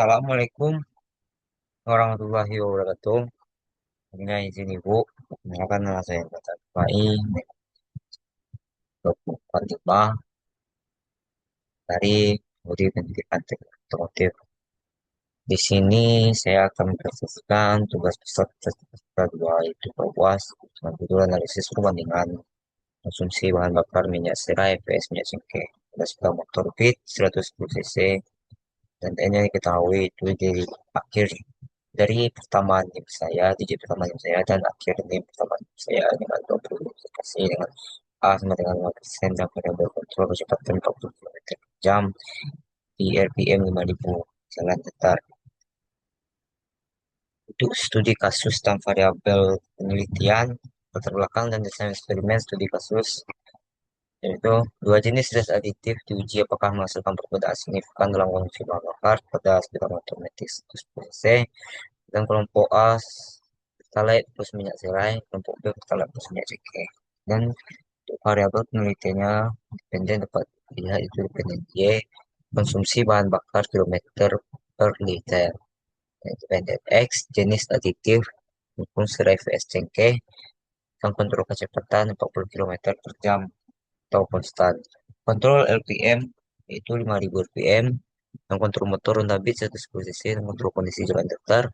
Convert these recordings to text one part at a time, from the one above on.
Assalamualaikum warahmatullahi wabarakatuh. Ini izin Ibu, mengenalkan nama saya Batak Pai, 24 dari Prodi Pendidikan Teknik Otomotif. Di sini saya akan mempresentasikan tugas peserta dua yaitu POAS, kebetulan analisis perbandingan konsumsi bahan bakar minyak serai vs minyak cengkeh pada sepeda motor Beat 110 cc dan yang diketahui itu di akhir dari pertama NIM saya, digit pertama NIM saya, dan akhir NIM pertama NIM saya dengan 20 aplikasi dengan A sama dengan 5% dan variabel kontrol kecepatan 40 km per jam di RPM 5000 jalan datar. Untuk studi kasus dan variabel penelitian, latar belakang dan desain eksperimen studi kasus, yaitu dua jenis zat aditif diuji apakah menghasilkan perbedaan signifikan dalam konsumsi bahan bakar pada sepeda motor metik 110 cc dan kelompok A Pertalite plus minyak serai, kelompok B Pertalite plus minyak cengkeh. Dan untuk variabel penelitiannya dependen dapat dilihat itu dependen Y, konsumsi bahan bakar kilometer per liter. Dan dependen X, jenis aditif, maupun serai vs cengkeh, dan kontrol kecepatan 40 km per jam atau konstan. Kontrol LPM yaitu 5000 RPM, dan kontrol motor Honda Beat 110 cc, dan kontrol kondisi jalan datar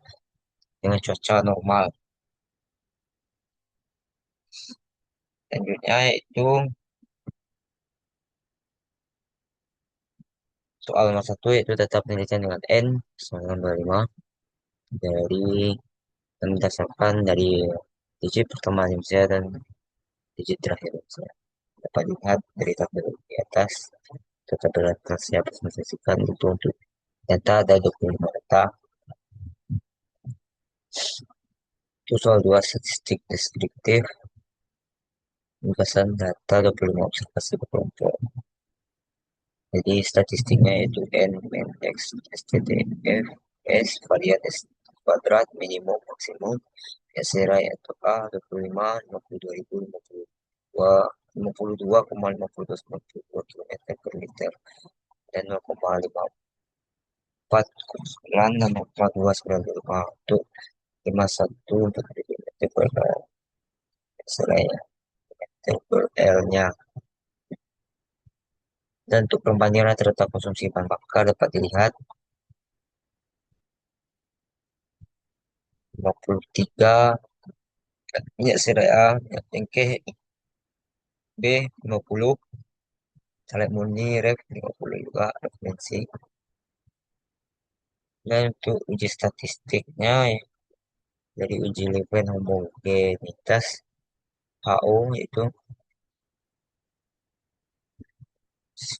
dengan cuaca normal. Selanjutnya itu soal nomor satu yaitu data penelitian dengan N sama dengan 25 dari dan berdasarkan dari digit pertama NIM saya dan digit terakhir NIM saya. Dapat dilihat dari tabel di atas, tabel atas saya presentasikan itu untuk data ada 25 data. Itu soal 2 statistik deskriptif, pembahasan data 25 observasi berkelompok. Jadi statistiknya itu N, min, X, STT, F, S, varian S kuadrat, minimum, maksimum, ya serai atau A, 25, 52.000, 52, 52,52 km per liter, dan 0,5409 dan 0,295 untuk 51 untuk km per serai per L-nya. Dan untuk perbandingan rata-rata konsumsi bahan bakar dapat dilihat 53 minyak serai A, minyak cengkeh B 50, caleg murni ref 50 juga referensi. Dan untuk uji statistiknya ya, dari uji Levin homogenitas HO yaitu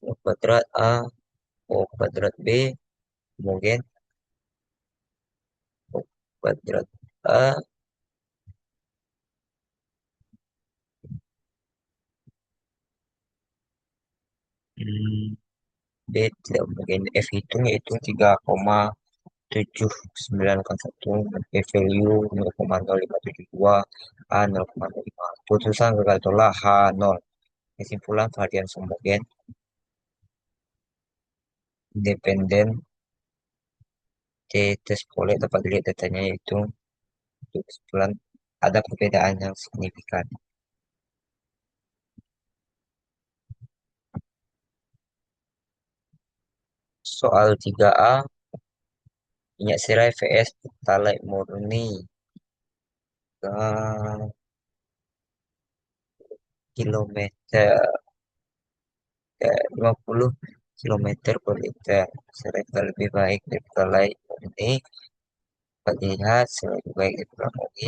O kuadrat A O kuadrat B homogen O kuadrat A B tidak homogen. F hitung yaitu 3,7981, P value 0,0572, A 0,05. Putusan gagal tolak H0. Kesimpulan varian homogen independen T tes polek dapat dilihat datanya yaitu untuk kesimpulan ada perbedaan yang signifikan. Soal 3A, minyak serai vs pertalite murni ke kilometer 50 kilometer per liter. Serai lebih baik dari pertalite murni. Dapat dilihat serai lebih baik dari pertalite murni.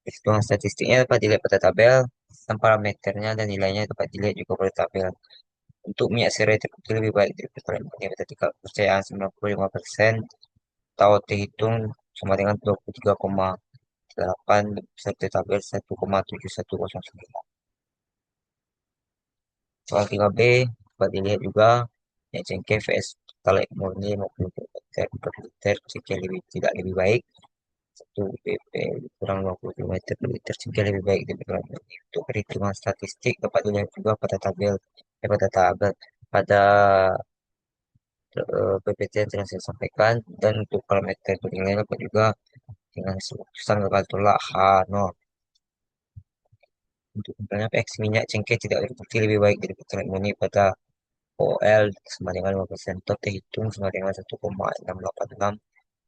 Perhitungan statistiknya dapat dilihat pada tabel dan parameternya dan nilainya dapat dilihat juga pada tabel. Untuk minyak serai terbukti lebih baik dari pertalite murni pada tingkat kepercayaan 95% atau terhitung sama dengan 23,8 serta tabel 1,7109. Soal 3B dapat dilihat juga yang cengkeh vs pertalite murni 50 km per liter, cengkeh tidak lebih baik 1 pp kurang 20 km per liter, cengkeh lebih baik dari pertalite murni. Untuk perhitungan statistik dapat dilihat juga pada tabel pada PPT yang telah saya sampaikan, dan untuk parameter penilaian dapat juga dengan keputusan kalkulator H, no. Untuk misalnya PX minyak cengkeh tidak terbukti lebih baik dari keterangan ini pada OL sama dengan 5%, total terhitung sama dengan 1,686,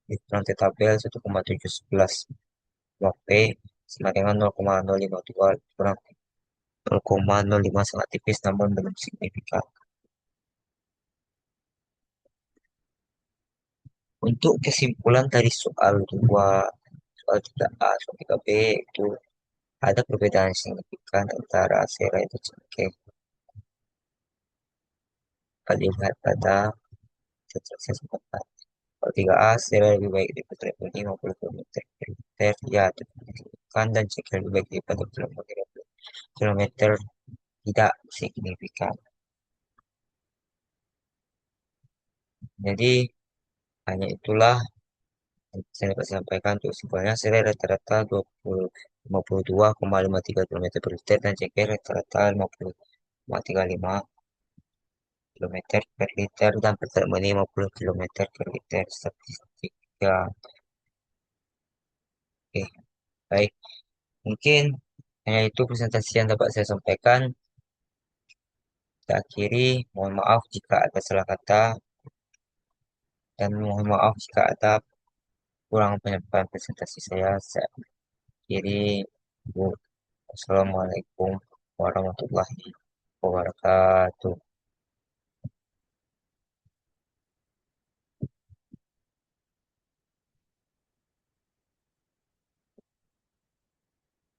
dikurang tabel 1,711, P sama dengan 0,052, kurang 0,05, sangat tipis namun belum signifikan. Untuk kesimpulan dari soal 2, soal 3A, soal 3B, itu ada perbedaan signifikan antara sera itu cengkeh. Kita lihat pada subtraksi sebentar. Kalau 3A, sera lebih baik daripada level 50 km per liter, ya, signifikan, dan cengkeh lebih baik daripada kilometer tidak signifikan. Jadi, hanya itulah yang saya dapat sampaikan untuk kesimpulannya. Sera rata-rata 52,53 km per liter, dan cengkeh rata-rata 50,35 km per liter, dan pertemuan 50 km per liter statistik. Ya, oke, baik. Mungkin hanya itu presentasi yang dapat saya sampaikan. Kita akhiri. Mohon maaf jika ada salah kata, dan mohon maaf jika ada kurang penyampaian presentasi saya. Saya akhiri. Bu. Assalamualaikum warahmatullahi wabarakatuh.